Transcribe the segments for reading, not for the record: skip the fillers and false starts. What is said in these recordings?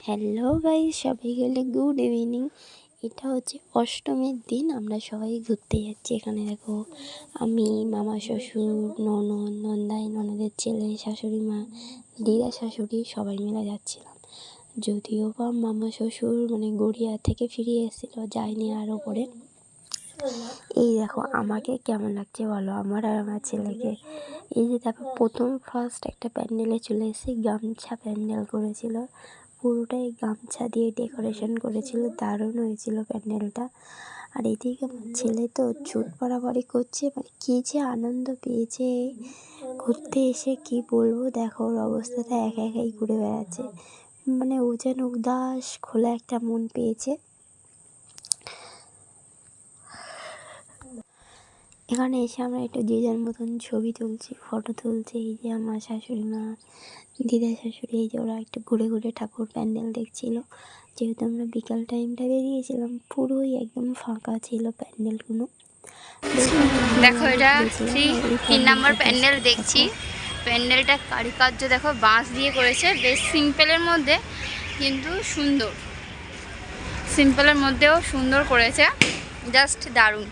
Hello guys, সবাইকে good evening. এটা হচ্ছে অষ্টমীর দিন। আমরা সবাই ঘুরতে যাচ্ছি। এখানে দেখো, আমি, মামা, শ্বশুর, ননদ, নন্দাই, ননদের ছেলে, শাশুড়ি মা, দিদা, শাশুড়ি সবাই মিলে যাচ্ছিলাম। যদিও বা মামা শ্বশুর গড়িয়া থেকে ফিরে এসেছিলো, যায়নি আর ওপরে। এই দেখো আমাকে কেমন লাগছে বলো, আমার আর আমার ছেলেকে। এই যে দেখো, ফার্স্ট একটা প্যান্ডেলে চলে এসে গামছা প্যান্ডেল করেছিল, পুরোটাই গামছা দিয়ে ডেকোরেশন করেছিল, দারুণ হয়েছিল প্যান্ডেলটা। আর এদিকে আমার ছেলে তো ছুট পাড়াপাড়ি করছে, কী যে আনন্দ পেয়েছে ঘুরতে এসে, কি বলবো। দেখো ওর অবস্থাটা, একা একাই ঘুরে বেড়াচ্ছে, ও যেন উদাস খোলা একটা মন পেয়েছে। এখানে এসে আমরা একটু যে যার মতন ছবি তুলছি, ফটো তুলছি। এই যে আমার শাশুড়ি মা, দিদা, শাশুড়ি, এই যে ওরা একটু ঘুরে ঘুরে ঠাকুর প্যান্ডেল দেখছিল। যেহেতু আমরা বিকাল টাইমটা বেরিয়েছিলাম, পুরোই একদম ফাঁকা ছিল প্যান্ডেলগুলো। দেখো, এটা 3 নাম্বার প্যান্ডেল দেখছি। প্যান্ডেলটা কারুকার্য দেখো, বাঁশ দিয়ে করেছে, বেশ সিম্পলের মধ্যে কিন্তু সুন্দর। সিম্পলের মধ্যেও সুন্দর করেছে, জাস্ট দারুণ।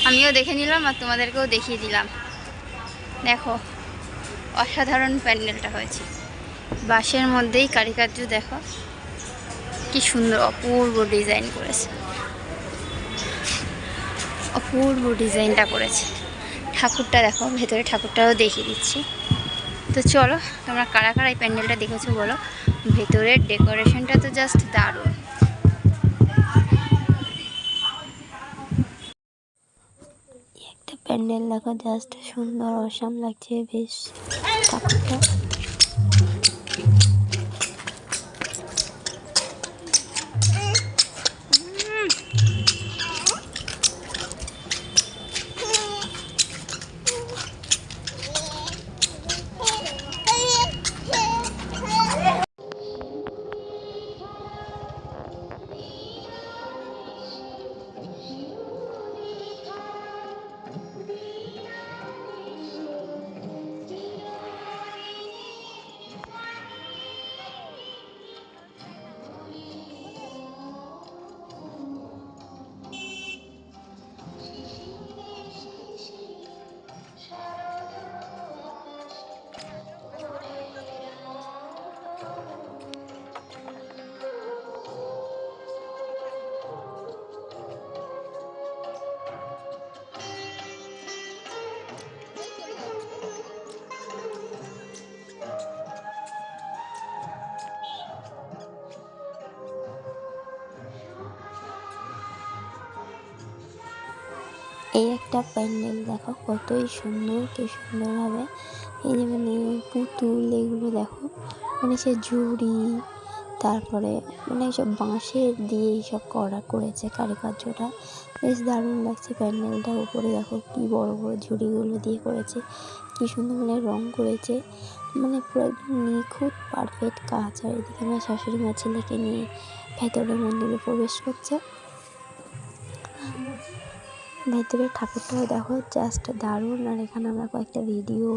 আমিও দেখে নিলাম আর তোমাদেরকেও দেখিয়ে দিলাম। দেখো অসাধারণ প্যান্ডেলটা হয়েছে, বাঁশের মধ্যেই কারুকার্য দেখো কি সুন্দর, অপূর্ব ডিজাইন করেছে, অপূর্ব ডিজাইনটা করেছে। ঠাকুরটা দেখো, ভেতরে ঠাকুরটাও দেখিয়ে দিচ্ছি। তো চলো, তোমরা কারা কারা এই প্যান্ডেলটা দেখেছো বলো। ভেতরের ডেকোরেশনটা তো জাস্ট দারুণ। একটা প্যান্ডেল দেখো, জাস্ট সুন্দর, অসাম লাগছে বেশ ঠাকুরটা। এই একটা প্যান্ডেল দেখো, কতই সুন্দর, কি সুন্দরভাবে এই যে পুতুল, এগুলো দেখো, সে ঝুড়ি, তারপরে এইসব বাঁশের দিয়ে এইসব করেছে কারুকার্যটা, বেশ দারুণ লাগছে প্যান্ডেলটা। উপরে দেখো কি বড় বড় ঝুড়িগুলো দিয়ে করেছে, কি সুন্দর রং করেছে, পুরো একদম নিখুঁত পারফেক্ট কাজ। আর এদিকে আমার শাশুড়ি মা ছেলেকে নিয়ে ভেতরে মন্দিরে প্রবেশ করছে। ভেতরে ঠাকুরটাও দেখো জাস্ট দারুণ। আর এখানে আমরা কয়েকটা ভিডিও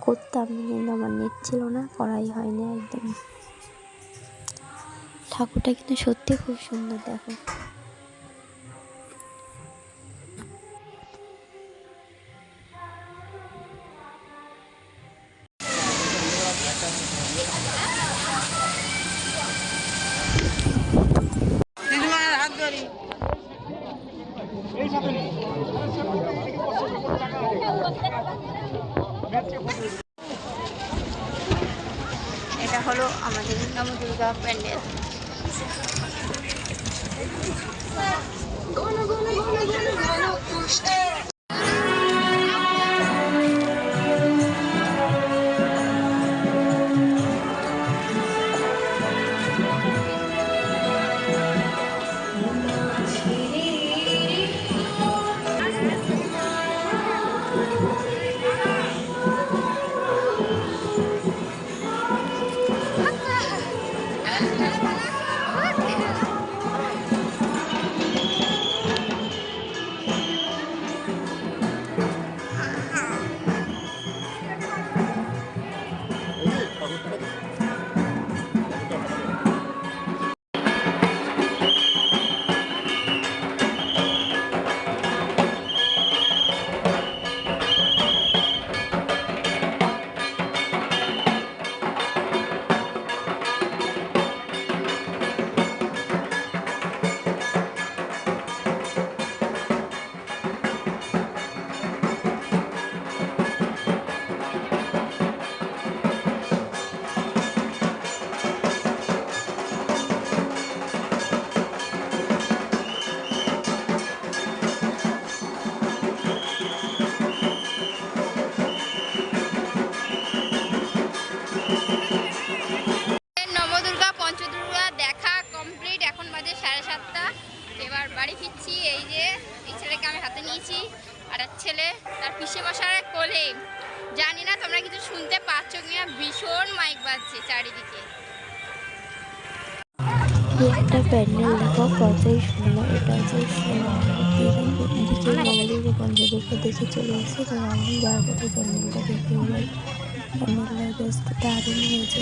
করতাম, কিন্তু আমার নেট ছিল না, করাই হয়নি একদম। ঠাকুরটা কিন্তু সত্যি খুব সুন্দর দেখো। এটা হলো আমাদের নবদুর্গা প্যান্ডেল। পেয়েছি, আর এক ছেলে তার পিসে মশার কোলে। জানি না তোমরা কিছু শুনতে পাচ্ছ কিনা, ভীষণ মাইক বাজছে চারিদিকে। একটা প্যান্ডেল দেখো কতই সুন্দর। এটা হচ্ছে দিকে বাঙালির বন্ধুদেরকে দেখে চলে এসেছে, তো আমি যার কথা প্যান্ডেলটা দেখে যাই। প্যান্ডেলটা জাস্ট দারুণ হয়েছে,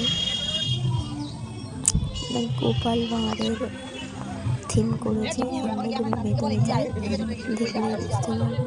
গোপাল ভাঁড়ের থিম করেছে। আমরা যদি ভেতরে যাই দেখলে বুঝতে পারবো।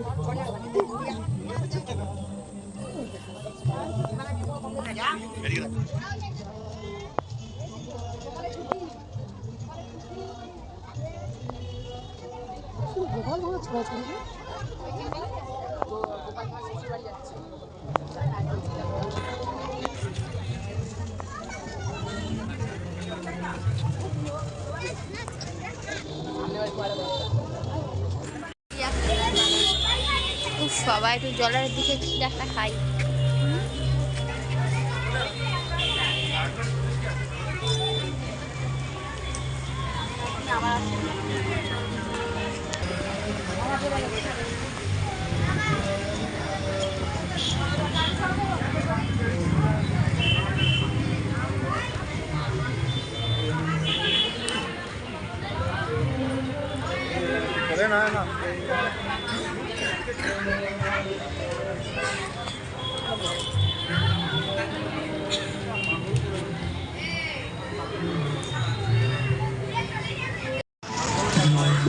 সবাই একটু জলের দিকে একটা খাই।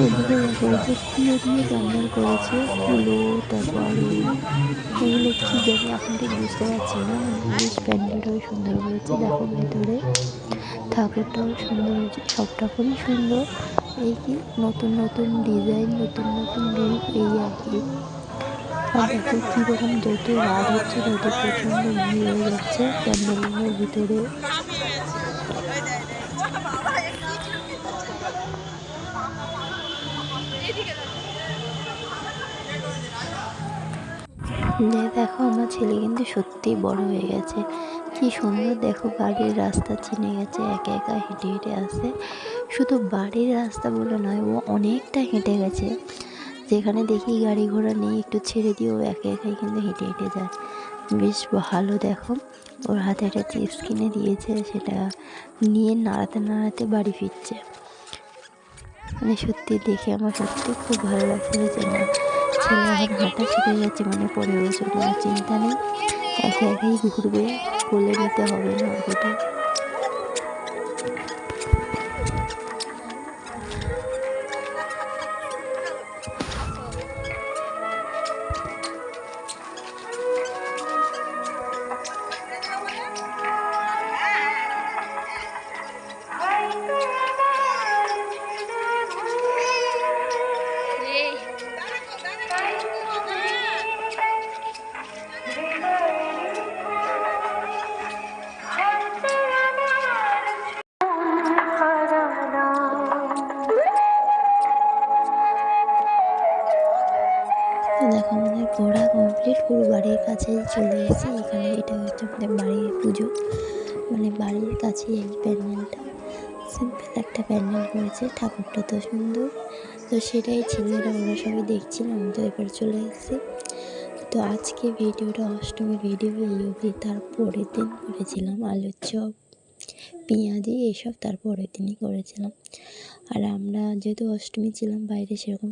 এদিকে করেছে ফুলো দিয়ে প্যান্ডেল করেছে, ফুলো তারপরে এগুলো কী জানি এখন ঠিক বুঝতে পারছি না। বেশ প্যান্ডেলটাও সুন্দর হয়েছে, দেখো ভেতরে ঠাকুরটাও সুন্দর হয়েছে, সব ঠাকুরই সুন্দর। এই কি নতুন নতুন ডিজাইন, নতুন নতুন রূপ, এই আর কি। আর দেখো কীরকম যত রাত হচ্ছে তত প্রচণ্ড ভিড় হয়ে যাচ্ছে প্যান্ডেলের ভিতরে। দেখো আমার ছেলে কিন্তু সত্যিই বড় হয়ে গেছে, কি সুন্দর। দেখো বাড়ির রাস্তা চিনে গেছে, একা একা হেঁটে হেঁটে আসে। শুধু বাড়ির রাস্তা বলে নয়, ও অনেকটা হেঁটে গেছে। যেখানে দেখি গাড়ি ঘোড়া নেই একটু ছেড়ে দিয়ে ও একা একাই কিন্তু হেঁটে হেঁটে যায়, বেশ ভালো। দেখো ওর হাতে একটা চিপস কিনে দিয়েছে, সেটা নিয়ে নাড়াতে নাড়াতে বাড়ি ফিরছে। মানে সত্যি দেখে আমার সত্যি খুব ভালো লাগছে যে না, ছেলে এখন হাঁটা শিখে গেছে, মানে পরে বছর কোনো চিন্তা নেই, একে একাই ঘুরবে, কোলে নিতে হবে না ওটা। দেখো আমাদের ঘোরা কমপ্লিট, পুরো বাড়ির কাছে চলে এসেছি। এখানে এটা হচ্ছে আমাদের বাড়ির পুজো, মানে বাড়ির কাছে এই প্যান্ডেলটা সিম্পল একটা প্যান্ডেল করেছে, ঠাকুরটা তো সুন্দর। তো সেটাই ছেলেরা ওরা সবাই দেখছিল, আমি তো এবার চলে এসেছি। তো আজকে ভিডিওটা অষ্টমীর ভিডিও এই অবধি। তারপরের দিন করেছিলাম আলুর চপ, পেঁয়াজি এইসব, তারপরের দিনই করেছিলাম। আর আমরা যেহেতু অষ্টমী ছিলাম বাইরে, সেরকম